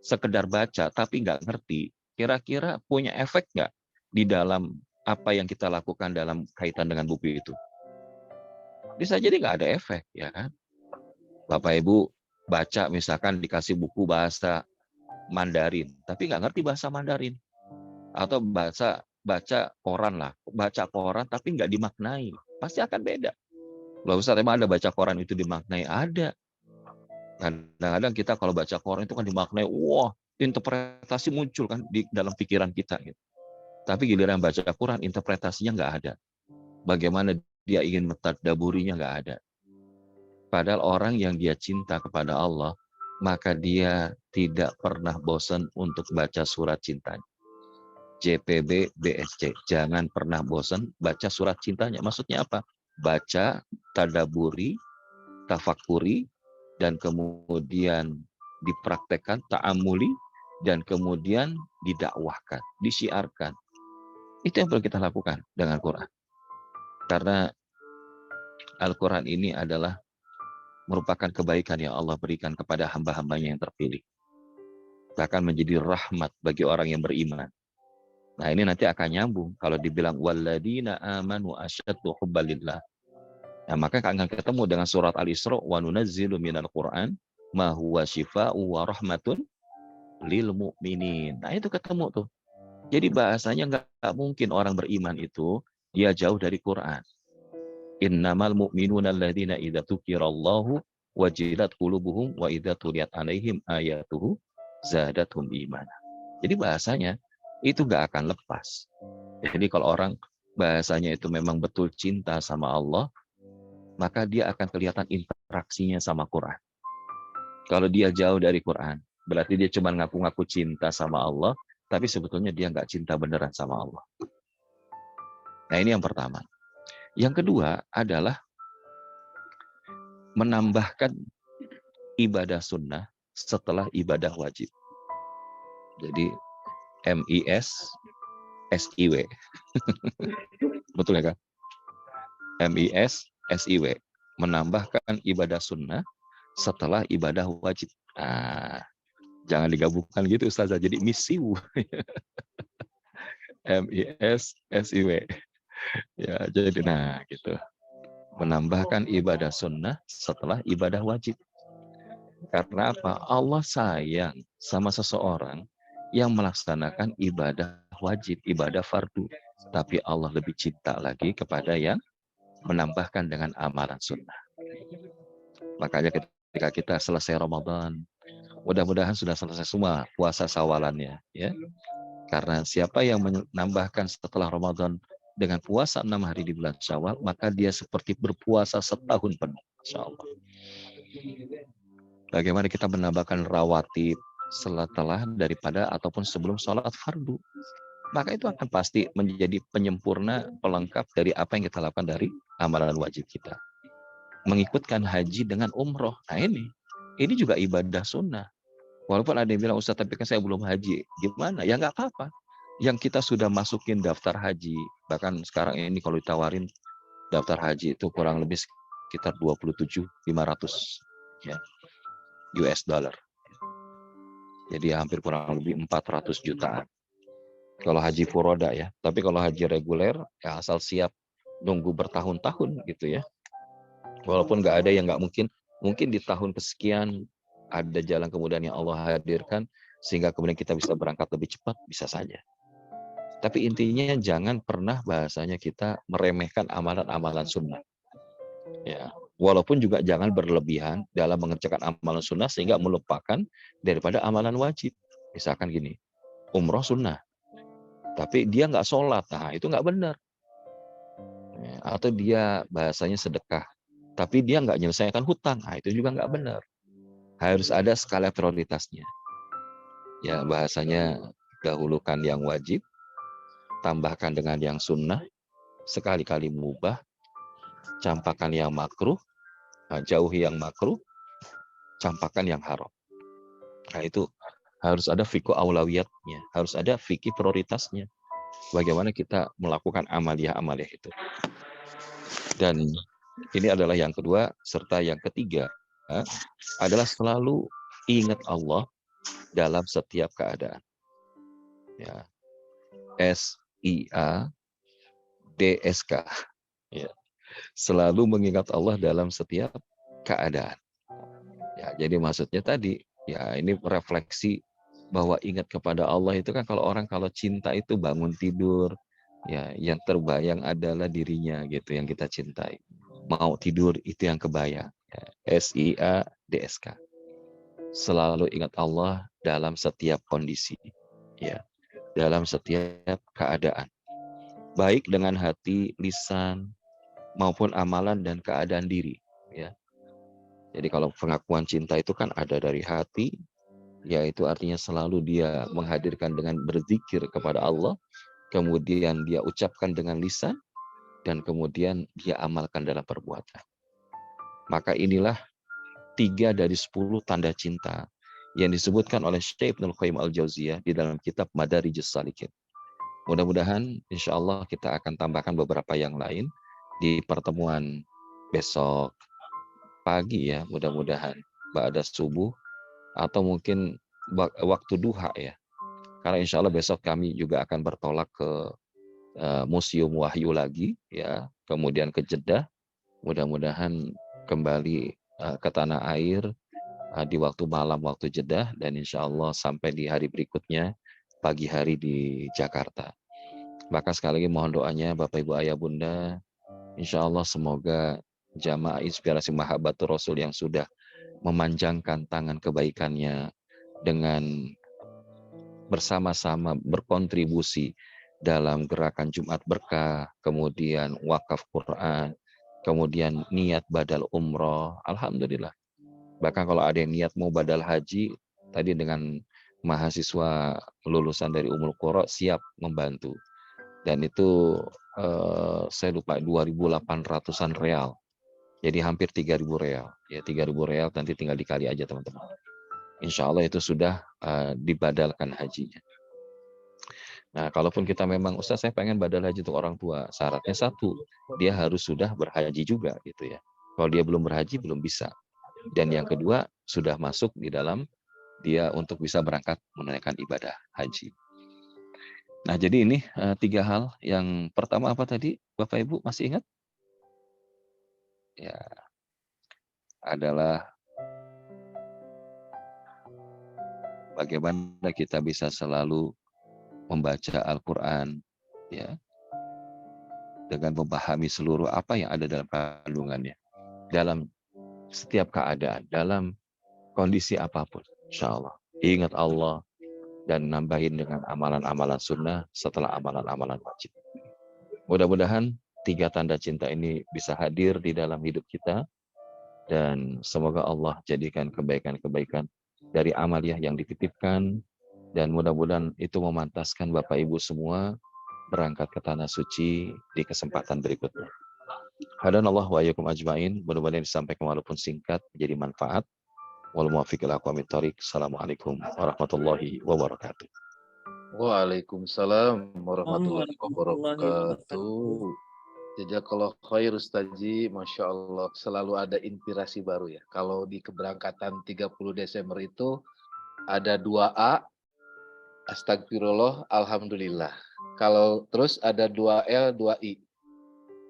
sekedar baca tapi nggak ngerti, kira-kira punya efek nggak di dalam apa yang kita lakukan dalam kaitan dengan buku itu? Bisa jadi nggak ada efek, ya kan? Bapak Ibu baca misalkan dikasih buku bahasa Mandarin, tapi nggak ngerti bahasa Mandarin. Atau baca koran lah, baca koran tapi nggak dimaknai, pasti akan beda. Loh Ustaz, emang ada baca koran itu dimaknai? Ada. Kadang-kadang kita kalau baca koran itu kan dimaknai, wah, interpretasi muncul kan di dalam pikiran kita. Gitu. Tapi giliran baca Quran, interpretasinya nggak ada. Bagaimana dia ingin mentadabburinya nggak ada. Padahal orang yang dia cinta kepada Allah, maka dia tidak pernah bosan untuk baca surat cintanya. JPB BSC, jangan pernah bosan baca surat cintanya. Maksudnya apa? Baca, tadabburi, tafakuri, dan kemudian dipraktekkan, ta'amuli, dan kemudian didakwahkan, disiarkan. Itu yang perlu kita lakukan dengan Quran. Karena Al-Quran ini adalah merupakan kebaikan yang Allah berikan kepada hamba-hambanya yang terpilih. Bahkan menjadi rahmat bagi orang yang beriman. Nah ini nanti akan nyambung. Kalau dibilang walladzina amanu asyaddu hubbalillah. Nah maka akan ketemu dengan surat Al-Isra wa nunazzilu minal Qur'an ma huwa syifaa'u wa rahmatun lil mu'minin. Nah itu ketemu tuh. Jadi bahasanya nggak mungkin orang beriman itu dia jauh dari Quran. Innamal mu'minuna alladzina idza dzukirallahu wajilat qulubuhum wa idza tuliyat alaihim ayatuhu zadatuhum imana. Jadi bahasanya itu nggak akan lepas. Jadi kalau orang bahasanya itu memang betul cinta sama Allah, maka dia akan kelihatan interaksinya sama Quran. Kalau dia jauh dari Quran, berarti dia cuma ngaku-ngaku cinta sama Allah, tapi sebetulnya dia nggak cinta beneran sama Allah. Nah ini yang pertama. Yang kedua adalah menambahkan ibadah sunnah setelah ibadah wajib. Jadi MIS-SIW. Betul ya kan? MIS-SIW. Menambahkan ibadah sunnah setelah ibadah wajib. Nah, jangan digabungkan gitu Ustazah. Jadi misiu. MIS-SIW. Ya, jadi nah gitu. Menambahkan ibadah sunnah setelah ibadah wajib. Karena apa? Allah sayang sama seseorang yang melaksanakan ibadah wajib, ibadah fardu. Tapi Allah lebih cinta lagi kepada yang menambahkan dengan amalan sunnah. Makanya ketika kita selesai Ramadan, mudah-mudahan sudah selesai semua puasa sawalannya. Ya. Karena siapa yang menambahkan setelah Ramadan dengan puasa 6 hari di bulan Syawal, maka dia seperti berpuasa setahun penuh. Insya Allah. Bagaimana kita menambahkan rawatib setelah daripada ataupun sebelum sholat fardu. Maka itu akan pasti menjadi penyempurna, pelengkap dari apa yang kita lakukan dari amalan wajib kita. Mengikutkan haji dengan umroh. Nah ini juga ibadah sunnah. Walaupun ada yang bilang, Ustaz tapi kan saya belum haji. Gimana? Ya nggak apa-apa. Yang kita sudah masukin daftar haji, bahkan sekarang ini kalau ditawarin daftar haji itu kurang lebih sekitar 27.500 ya, US dollar. Jadi hampir kurang lebih 400 jutaan. Kalau haji furoda ya, tapi kalau haji reguler ya asal siap nunggu bertahun-tahun gitu ya. Walaupun nggak ada yang nggak mungkin di tahun kesekian ada jalan kemudian yang Allah hadirkan sehingga kemudian kita bisa berangkat lebih cepat, bisa saja. Tapi intinya jangan pernah bahasanya kita meremehkan amalan-amalan sunnah. Ya, walaupun juga jangan berlebihan dalam mengerjakan amalan sunnah sehingga melupakan daripada amalan wajib. Misalkan gini, umroh sunnah, tapi dia nggak sholat, nah itu nggak benar. Ya, atau dia bahasanya sedekah, tapi dia nggak menyelesaikan hutang, nah itu juga nggak benar. Harus ada skala prioritasnya. Ya bahasanya dahulukan yang wajib, tambahkan dengan yang sunnah, sekali-kali mubah, campakkan yang makruh, jauhi yang makruh, campakkan yang haram. Nah itu harus ada fikih aulawiyatnya, harus ada fikih prioritasnya. Bagaimana kita melakukan amaliyah-amaliyah itu. Dan ini adalah yang kedua, serta yang ketiga adalah selalu ingat Allah dalam setiap keadaan. Ya. SIADSK. Ya. Selalu mengingat Allah dalam setiap keadaan. Ya, jadi maksudnya tadi, ya ini refleksi bahwa ingat kepada Allah itu kan kalau cinta itu bangun tidur, ya yang terbayang adalah dirinya gitu yang kita cintai. Mau tidur itu yang kebayang. Ya, SIADSK. Selalu ingat Allah dalam setiap kondisi, ya, dalam setiap keadaan. Baik dengan hati, lisan, maupun amalan dan keadaan diri, ya. Jadi kalau pengakuan cinta itu kan ada dari hati, yaitu artinya selalu dia menghadirkan dengan berzikir kepada Allah, kemudian dia ucapkan dengan lisan, dan kemudian dia amalkan dalam perbuatan. Maka inilah 3 dari 10 tanda cinta yang disebutkan oleh Syekh Ibnul Qayyim Al-Jauziyah di dalam kitab Madarijus Salikin. Mudah-mudahan insya Allah kita akan tambahkan beberapa yang lain di pertemuan besok pagi ya, mudah-mudahan ba'da subuh atau mungkin waktu duha ya. Karena insya Allah besok kami juga akan bertolak ke Museum Wahyu lagi ya, kemudian ke Jeddah. Mudah-mudahan kembali ke tanah air di waktu malam, waktu Jeddah, dan insya Allah sampai di hari berikutnya pagi hari di Jakarta. Maka sekali lagi mohon doanya Bapak Ibu Ayah Bunda, insya Allah semoga jamaah inspirasi Mahabbatur Rasul yang sudah memanjangkan tangan kebaikannya dengan bersama-sama berkontribusi dalam gerakan Jumat Berkah, kemudian wakaf Quran, kemudian niat badal umroh, alhamdulillah. Bahkan kalau ada yang niat mau badal haji, tadi dengan mahasiswa lulusan dari Ummul Qura siap membantu. Dan itu saya lupa 2.800-an real. Jadi hampir 3.000 real. Ya 3.000 real nanti tinggal dikali aja teman-teman. Insya Allah itu sudah dibadalkan hajinya. Nah, kalaupun kita memang, Ustaz saya pengen badal haji untuk orang tua, syaratnya satu, dia harus sudah berhaji juga gitu ya. Kalau dia belum berhaji belum bisa. Dan yang kedua sudah masuk di dalam dia untuk bisa berangkat menunaikan ibadah haji. Nah, jadi ini 3 hal. Yang pertama apa tadi, Bapak Ibu masih ingat? Ya, adalah bagaimana kita bisa selalu membaca Al-Quran, ya, dengan memahami seluruh apa yang ada dalam kandungannya, dalam setiap keadaan, dalam kondisi apapun. Insya Allah, ingat Allah dan nambahin dengan amalan-amalan sunnah setelah amalan-amalan wajib. Mudah-mudahan 3 tanda cinta ini bisa hadir di dalam hidup kita, dan semoga Allah jadikan kebaikan-kebaikan dari amaliyah yang dititipkan, dan mudah-mudahan itu memantaskan Bapak Ibu semua berangkat ke tanah suci di kesempatan berikutnya. Hadanallah wa iyyakum ajmain. Mudah-mudahan disampaikan walaupun singkat menjadi manfaat. Wal muwaffiq ila aqwamit thoriq. Assalamualaikum warahmatullahi wabarakatuh. Waalaikumsalam warahmatullahi Warahmatullahi wabarakatuh. Jazakallah khair Ustazi, Masya Allah selalu ada inspirasi baru ya. Kalau di keberangkatan 30 Desember itu ada 2A, Astagfirullah, Alhamdulillah. Kalau terus ada 2L, 2I.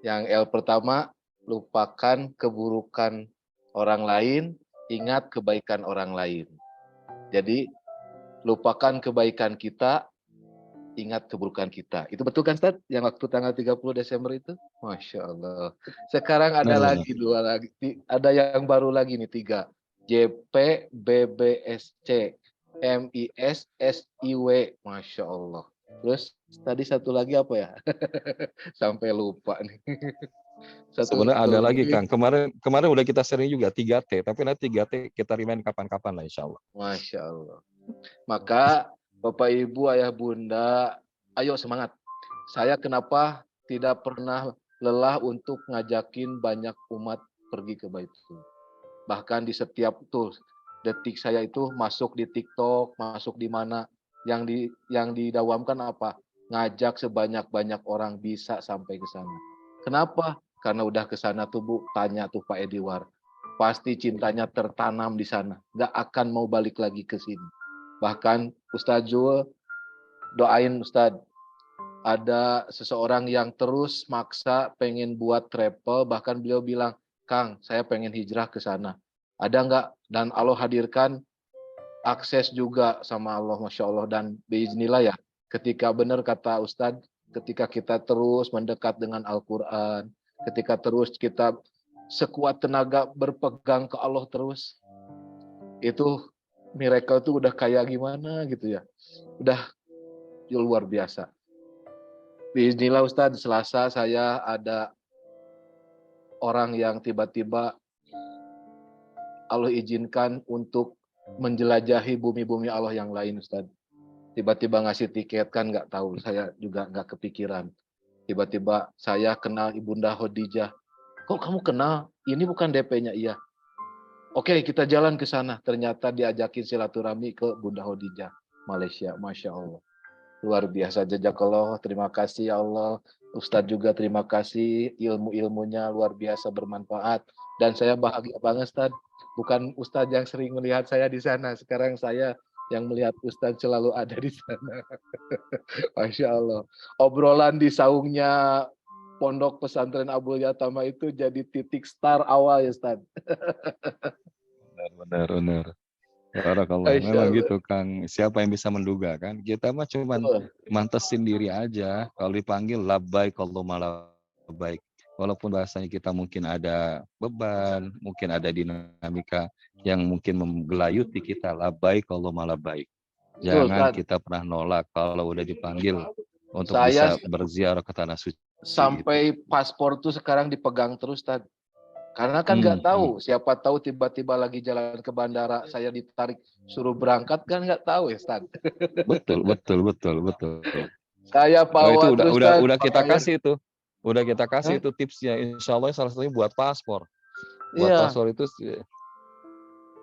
Yang L pertama, lupakan keburukan orang lain, ingat kebaikan orang lain. Jadi, lupakan kebaikan kita, ingat keburukan kita. Itu betul kan, Ustaz? Yang waktu tanggal 30 Desember itu? Masya Allah. Sekarang ada lagi 2 lagi. Ada yang baru lagi nih 3. JP, BBSC, MIS, SIW. Masya Allah. Terus tadi satu lagi apa ya? Sampai lupa nih. Sebenarnya ada lagi Kang. Kemarin udah kita sering juga 3T, tapi nanti 3T kita remind kapan-kapan lah insya Allah. Masya Allah. Maka Bapak Ibu Ayah Bunda, ayo semangat. saya kenapa tidak pernah lelah untuk ngajakin banyak umat pergi ke Baitul. Bahkan di setiap tuh detik saya itu masuk di TikTok, masuk di mana yang didawamkan apa? Ngajak sebanyak-banyak orang bisa sampai ke sana. Kenapa? Karena udah ke sana tuh Bu, tanya tuh Pak Ediwar. Pasti cintanya tertanam di sana, nggak akan mau balik lagi ke sini. Bahkan Ustadz Jul doain Ustadz, ada seseorang yang terus maksa pengen buat travel, bahkan beliau bilang, Kang, saya pengen hijrah ke sana. Ada nggak? Dan Allah hadirkan akses juga sama Allah, Masya Allah. Dan biiznillah ya, ketika benar kata Ustadz, ketika kita terus mendekat dengan Al-Quran, ketika terus kita sekuat tenaga berpegang ke Allah terus, itu miracle itu udah kayak gimana gitu ya. Udah luar biasa. Biiznillah Ustadz, Selasa saya ada orang yang tiba-tiba Allah izinkan untuk menjelajahi bumi-bumi Allah yang lain Ustadz. Tiba-tiba ngasih tiket, kan nggak tahu, saya juga nggak kepikiran. Tiba-tiba saya kenal Ibunda Khadijah. Kok kamu kenal? Ini bukan DP-nya, iya. Oke, kita jalan ke sana. Ternyata diajakin silaturahmi ke Bunda Khadijah, Malaysia. Masya Allah. Luar biasa, jazakallah. Terima kasih ya Allah. Ustadz juga terima kasih. Ilmu-ilmunya luar biasa bermanfaat. Dan saya bahagia banget Ustadz. Bukan Ustadz yang sering melihat saya di sana. Sekarang saya yang melihat Ustadz selalu ada di sana. Masya Allah. Obrolan di saungnya Pondok Pesantren Abul Yatama itu jadi titik start awal ya Ustadz. Benar. Barakallah. Masya Memang Allah. gitu Kang. Siapa yang bisa menduga kan? Kita mah cuman Betul. mantesin diri aja. Kalau dipanggil labbaik Allahumma labbaik. Walaupun bahasanya kita mungkin ada beban, mungkin ada dinamika yang mungkin menggelayuti kita, labbaik Allahumma labbaik. Betul, Jangan Ustadz. kita pernah nolak kalau udah dipanggil untuk Saya bisa berziarah ke tanah suci itu. sampai paspor tuh sekarang dipegang terus Ustadz. Karena kan nggak tahu, siapa tahu tiba-tiba lagi jalan ke bandara, saya ditarik suruh berangkat, kan nggak tahu ya Ustaz. Betul. Saya Oh, itu bawa terus Ustaz. udah kita Makanya, kasih itu. Udah kita kasih Hah? itu tipsnya. Insya Allah salah satunya buat paspor. Buat Iya. paspor itu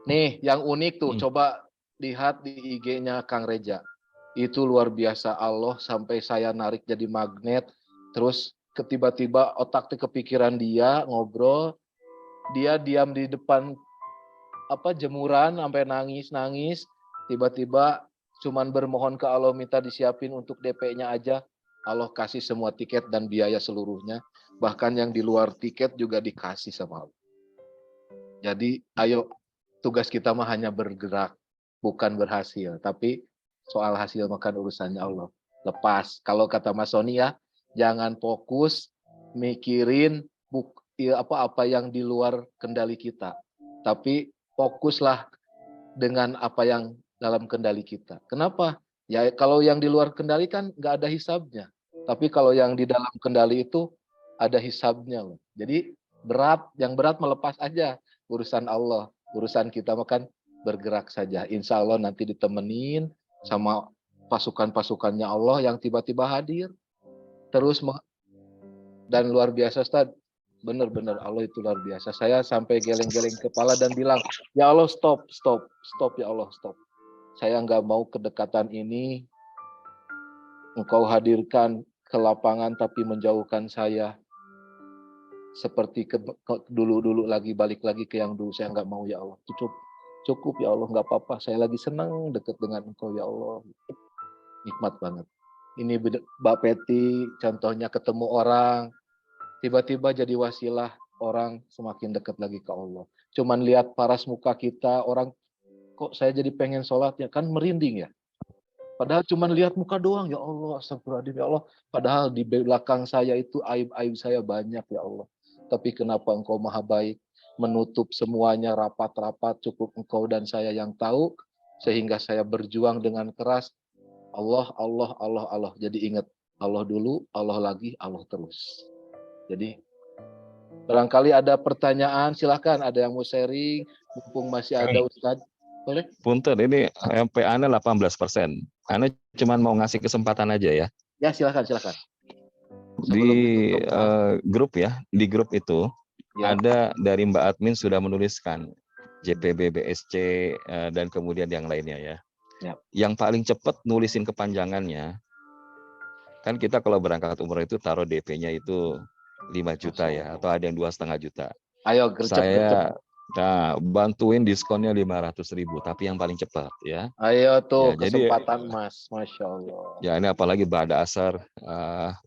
Nih, yang unik tuh, coba lihat di IG-nya Kang Reja. Itu luar biasa, Allah sampai saya narik jadi magnet. Terus tiba-tiba otak tuh kepikiran dia, ngobrol. Dia diam di depan jemuran sampai nangis. Tiba-tiba cuman bermohon ke Allah minta disiapin untuk DP-nya aja. Allah kasih semua tiket dan biaya seluruhnya. Bahkan yang di luar tiket juga dikasih sama Allah. Jadi ayo, tugas kita mah hanya bergerak, bukan berhasil. Tapi soal hasil makan urusannya Allah. Lepas, kalau kata Mas Sony ya, jangan fokus mikirin apa yang di luar kendali kita. Tapi fokuslah dengan apa yang dalam kendali kita. Kenapa? Ya kalau yang di luar kendali kan nggak ada hisabnya. Tapi kalau yang di dalam kendali itu ada hisabnya loh. Jadi yang berat melepas aja, urusan Allah. Urusan kita makan bergerak saja. Insya Allah nanti ditemenin sama pasukan-pasukannya Allah yang tiba-tiba hadir. Terus dan luar biasa Ustaz. Benar-benar Allah itu luar biasa. Saya sampai geleng-geleng kepala dan bilang, ya Allah stop ya Allah stop. Saya nggak mau kedekatan ini Engkau hadirkan ke lapangan tapi menjauhkan saya. Seperti dulu-dulu lagi, balik lagi ke yang dulu. Saya nggak mau ya Allah. Cukup ya Allah, nggak apa-apa. Saya lagi senang dekat dengan Engkau ya Allah. Nikmat banget. Ini Mbak Peti, contohnya ketemu orang, tiba-tiba jadi wasilah orang semakin dekat lagi ke Allah. Cuman lihat paras muka kita, orang kok saya jadi pengen sholat ya, kan merinding ya. Padahal cuman lihat muka doang, ya Allah, astagfirullahaladzim ya Allah. Padahal di belakang saya itu aib-aib saya banyak ya Allah. Tapi kenapa Engkau maha baik, menutup semuanya rapat-rapat, cukup Engkau dan saya yang tahu, sehingga saya berjuang dengan keras. Allah. Jadi ingat, Allah dulu, Allah lagi, Allah terus. Jadi barangkali ada pertanyaan, silakan. Ada yang mau sharing, mumpung masih ada Ustadz. Boleh? Punten, ini MP Anda 18%. Anda cuma mau ngasih kesempatan aja ya. Ya, silakan. Sebelum ditutup, Bang. grup ya, di grup itu Ya. ada dari Mbak admin sudah menuliskan JPB, BSC, dan kemudian yang lainnya ya. Ya. Yang paling cepat nulisin kepanjangannya, kan kita kalau berangkat umroh itu taruh DP-nya itu 5 juta ya, atau ada yang 2,5 juta. Ayo gercep-gercep. Saya bantuin diskonnya 500.000, tapi yang paling cepat ya. Ayo tuh Ya, jadi kesempatan Mas, Masya Allah. ya ini apalagi Ba'da Asar,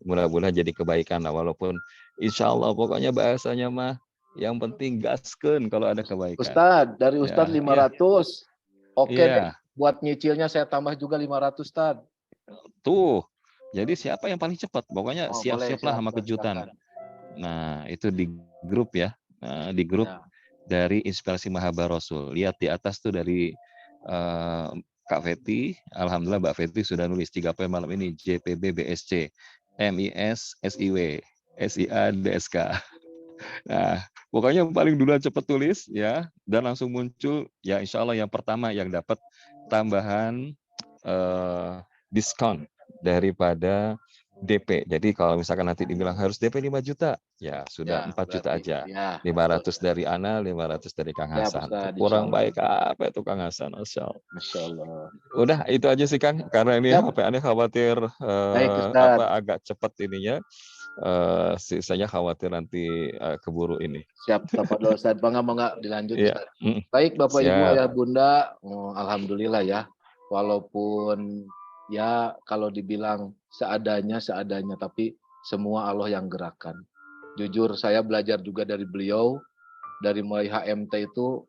mudah-mudahan jadi kebaikan lah, walaupun insya Allah pokoknya bahasanya mah yang penting gaskeun kalau ada kebaikan. Ustadz, dari Ustadz Ya, 500. Oke deh, iya. buat nyicilnya saya tambah juga 500, Ustadz. Tuh, jadi siapa yang paling cepat? Pokoknya Oh, siap-siaplah sama silakan, kejutan. silakan. Nah, itu di grup ya, di grup Ya. dari Inspirasi Mahabar Rasul. Lihat di atas tuh dari Kak Feti, alhamdulillah Mbak Feti sudah nulis 3 poin malam ini, JPB, BSC, MIS, SIW, SIA, DSK. Nah, pokoknya yang paling duluan cepat tulis ya, dan langsung muncul ya, insya Allah yang pertama yang dapat tambahan diskon daripada DP. Jadi kalau misalkan nanti dibilang harus DP 5 juta, ya sudah 4 juta berarti, aja. ya, 500 dari Ana, 500 dari Kang ya, Hasan. Ustadz, Kurang insya Allah. baik apa itu Kang Hasan? Masya Allah. Masya Allah. Udah itu aja sih Kang, karena ini Siap. HP aneh khawatir Baik, Ustadz. agak cepat ininya. Sisanya khawatir nanti keburu ini. Siap, Bapak Ustadz. Bangga dilanjut, Iya. Ustadz. Baik, Bapak Ibu, Siap. Ayah Bunda, alhamdulillah ya. Walaupun ya kalau dibilang seadanya, tapi semua Allah yang gerakan. Jujur saya belajar juga dari beliau, dari mulai HMT itu,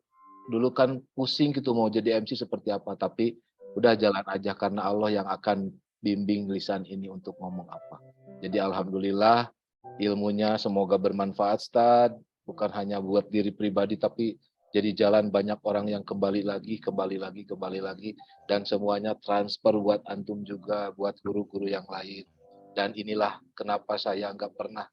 dulu kan pusing gitu mau jadi MC seperti apa, tapi udah jalan aja karena Allah yang akan bimbing lisan ini untuk ngomong apa. Jadi alhamdulillah ilmunya semoga bermanfaat, Ustaz, bukan hanya buat diri pribadi tapi jadi jalan banyak orang yang kembali lagi, dan semuanya transfer buat antum juga, buat guru-guru yang lain. Dan inilah kenapa saya nggak pernah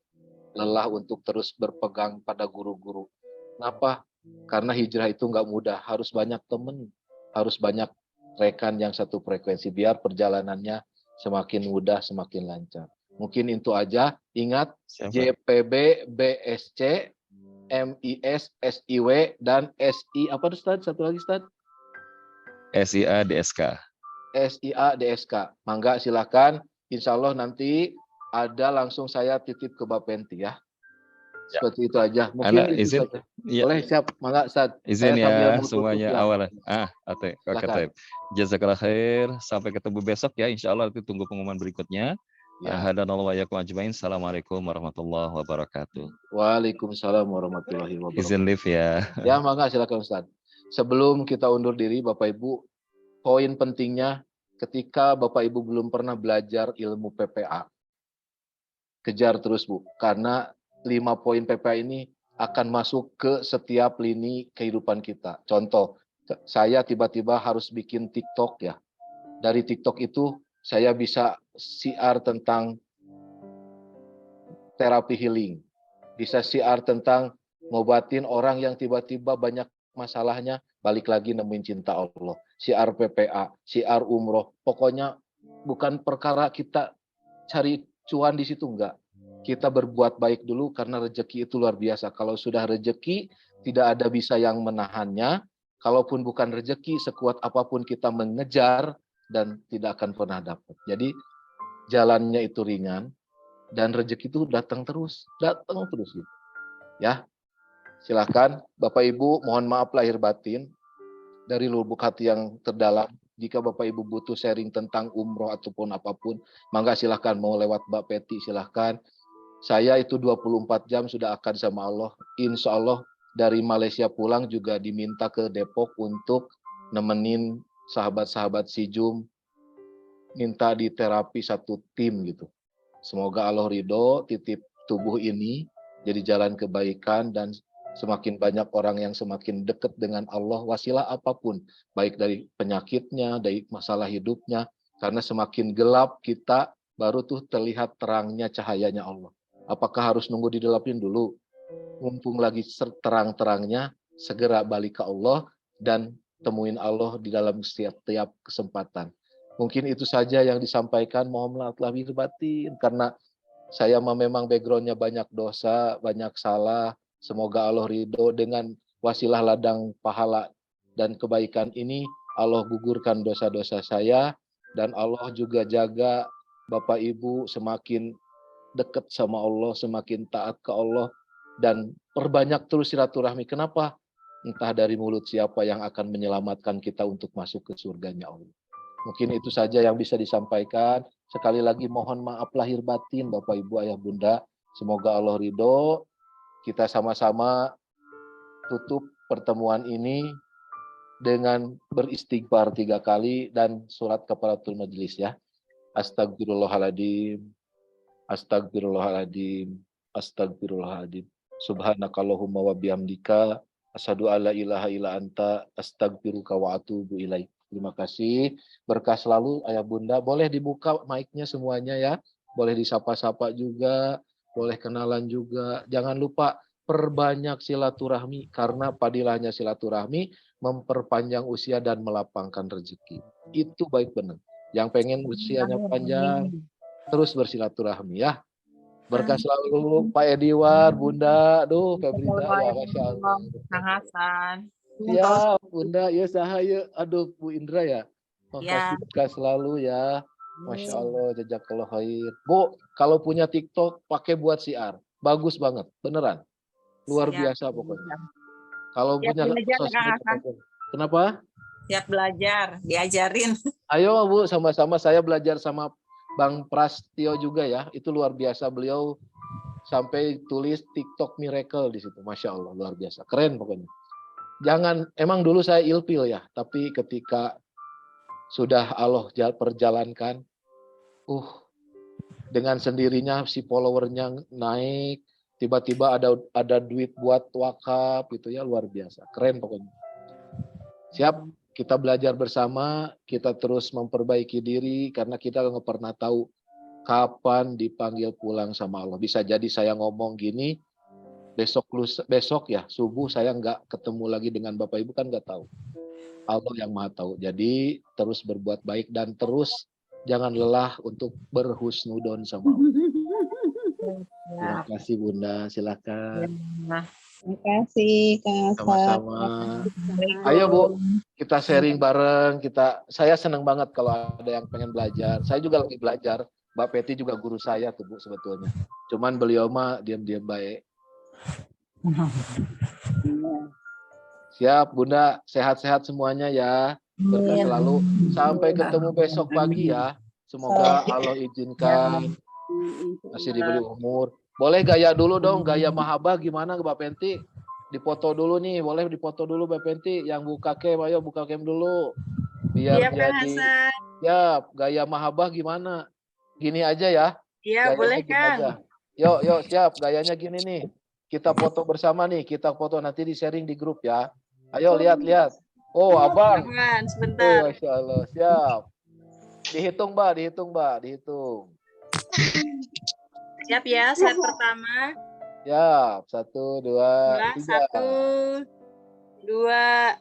lelah untuk terus berpegang pada guru-guru. Kenapa? Karena hijrah itu nggak mudah, harus banyak teman, harus banyak rekan yang satu frekuensi, biar perjalanannya semakin mudah, semakin lancar. Mungkin itu aja, ingat JPB, BSC, MIS, SIW, dan SI, apa tuh Ustaz? Satu lagi Ustaz? SIA, DSK. SIA, DSK. Mangga silakan, insya Allah nanti ada langsung saya titip ke Bapenti ya. Seperti itu aja. Mungkin Anak itu izin. saja. Ya. Boleh, siap. Mangga, Ustaz. Izin saya ya semuanya ya. awal. Oke. Jazakallah khair. Sampai ketemu besok ya. Insya Allah itu tunggu pengumuman berikutnya. Ya. Hadanallahu wa iyyakum ajmain. Assalamualaikum warahmatullahi wabarakatuh. Waalaikumsalam warahmatullahi wabarakatuh. Izin live ya. Ya, mangga silakan Ustaz. Sebelum kita undur diri Bapak Ibu, poin pentingnya ketika Bapak Ibu belum pernah belajar ilmu PPA, kejar terus Bu, karena 5 poin PPA ini akan masuk ke setiap lini kehidupan kita. Contoh, saya tiba-tiba harus bikin TikTok ya. Dari TikTok itu saya bisa siar tentang terapi healing. Bisa siar tentang ngobatin orang yang tiba-tiba banyak masalahnya, balik lagi nemuin cinta Allah. Siar PPA, siar umroh. Pokoknya bukan perkara kita cari cuan di situ, enggak. Kita berbuat baik dulu karena rezeki itu luar biasa. Kalau sudah rezeki, tidak ada bisa yang menahannya. Kalaupun bukan rezeki, sekuat apapun kita mengejar dan tidak akan pernah dapat. Jadi jalannya itu ringan dan rezeki itu datang terus gitu. Ya, silakan Bapak Ibu, mohon maaf lahir batin dari lubuk hati yang terdalam. Jika Bapak Ibu butuh sharing tentang umroh ataupun apapun, mangga silahkan, mau lewat Mbak Peti silahkan. Saya itu 24 jam sudah akan sama Allah. Insya Allah dari Malaysia pulang juga diminta ke Depok untuk nemenin sahabat-sahabat Sijum, minta di terapi satu tim gitu. Semoga Allah ridho, titip tubuh ini jadi jalan kebaikan dan semakin banyak orang yang semakin dekat dengan Allah, wasilah apapun, baik dari penyakitnya, dari masalah hidupnya, karena semakin gelap kita baru tuh terlihat terangnya cahayanya Allah. Apakah harus nunggu didelapin dulu? Mumpung lagi terang-terangnya, segera balik ke Allah dan temuin Allah di dalam setiap kesempatan. Mungkin itu saja yang disampaikan. Mohon maaf lahir batin karena Saya memang backgroundnya banyak dosa, banyak salah. Semoga Allah ridho dengan wasilah ladang pahala dan kebaikan ini. Allah gugurkan dosa-dosa saya. Dan Allah juga jaga Bapak Ibu semakin dekat sama Allah, semakin taat ke Allah. Dan perbanyak terus silaturahmi. Kenapa? Entah dari mulut siapa yang akan menyelamatkan kita untuk masuk ke surganya Allah. Mungkin itu saja yang bisa disampaikan. Sekali lagi mohon maaf lahir batin Bapak Ibu Ayah Bunda. Semoga Allah ridho. Kita sama-sama tutup pertemuan ini dengan beristighfar 3 kali dan surat kafaratul majelis ya. Astagfirullahaladzim. Astagfirullahaladzim. Astagfirullahaladzim. Subhanakallahumma wa bihamdika asyhadu alla ilaha illa anta astaghfiruka wa atubu ilaik. Terima kasih. Berkah selalu Ayah Bunda. Boleh dibuka mic-nya semuanya ya. Boleh disapa-sapa juga, boleh kenalan juga. Jangan lupa perbanyak silaturahmi karena padilahnya silaturahmi memperpanjang usia dan melapangkan rezeki. Itu baik benar. Yang pengen usianya panjang terus bersilaturahmi ya. Berkah selalu Pak Ediwar, Bunda, aduh Febrita ya Masya Allah. Kang Hasan. Ya Bunda, ya sahaya, aduh Bu Indra ya. Ya. Makasih berkah selalu ya. Masya Allah, jazakallah khair. Bu, kalau punya TikTok pakai buat siar, bagus banget, beneran, luar biasa pokoknya. Kalau Siap punya belajar, Kang Hasan. kenapa? Siap belajar, diajarin. Ayo Bu, sama-sama saya belajar sama Bang Prastio juga ya. Itu luar biasa, beliau sampai tulis TikTok Miracle di situ. Masya Allah, luar biasa, keren pokoknya. Jangan, emang dulu saya ilfil ya, tapi ketika sudah Allah perjalankan, dengan sendirinya si followernya naik, tiba-tiba ada duit buat wakaf gitu ya, luar biasa, keren pokoknya. Siap, kita belajar bersama, kita terus memperbaiki diri karena kita nggak pernah tahu kapan dipanggil pulang sama Allah. Bisa jadi saya ngomong gini, besok ya subuh saya nggak ketemu lagi dengan Bapak Ibu, kan nggak tahu. Allah yang maha tahu. Jadi terus berbuat baik dan terus jangan lelah untuk berhusnudon sama Allah. Terima kasih Bunda, silakan. Terima kasih Kak. Sama-sama. Ayo Bu, kita sharing bareng. Saya senang banget kalau ada yang pengen belajar. Saya juga lagi belajar. Mbak Peti juga guru saya tuh Bu sebetulnya. Cuman beliau mah diam-diam baik. Siap Bunda, sehat-sehat semuanya ya. Berkah selalu. Sampai ketemu besok pagi ya. Semoga Allah izinkan masih diberi umur. Boleh gaya dulu dong, gaya mahabah gimana Mbak Penti? Dipoto dulu nih, boleh dipoto dulu Mbak Penti. Yang buka cam, ayo buka cam dulu. Biar jadi. Siap, gaya mahabah gimana? Gini aja ya. Iya, boleh Kang. Yuk, siap. Gayanya gini nih. Kita foto bersama nih, kita foto nanti di sharing di grup ya. Ayo lihat. Oh, Abang. Sebentar. Masya Allah, siap. Dihitung Mbak, dihitung. Siap ya, slide pertama. Siap, 1, 2, 3. 1, 2,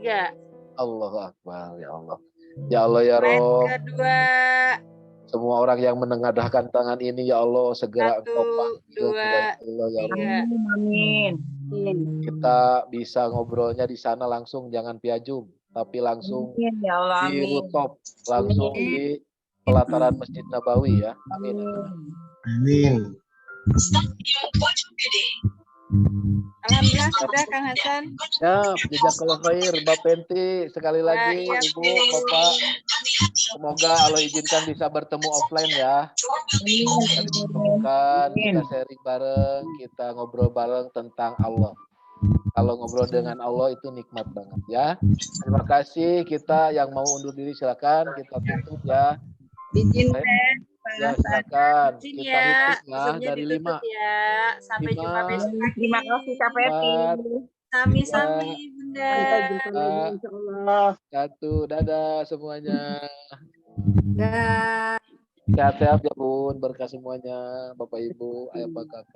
3. Allahu Akbar, ya Allah. Ya Allah ya Rob. Slide kedua. Semua orang yang menengadahkan tangan ini ya Allah segera 1, 2, 3. Amin. Kita bisa ngobrolnya di sana langsung, jangan via Zoom, tapi langsung Ya Allah, di amin. rooftop, langsung di pelataran Masjid Nabawi ya. Amin. Amin. Alhamdulillah sudah Kang Hasan. Ya, jazakallah khair Mbak Penti, sekali lagi Ibu, Bapak. Semoga Allah izinkan bisa bertemu offline ya. Kita ditemukan, kita sharing bareng, kita ngobrol bareng tentang Allah. Kalau ngobrol dengan Allah itu nikmat banget ya. Terima kasih. Kita yang mau undur diri silakan, kita tutup ya. Izin Ya, silakan. Kita hitung ya Zoom-nya dari ditutup 5. ya. Sampai jumpa besok lagi. Terima kasih Kak Peti. Sami-sami Bunda. Sampai jumpa lagi insyaallah. 1, dadah semuanya. Dah. Sehat-sehat ya Bun, berkah semuanya Bapak Ibu, ayah Pak Kakak.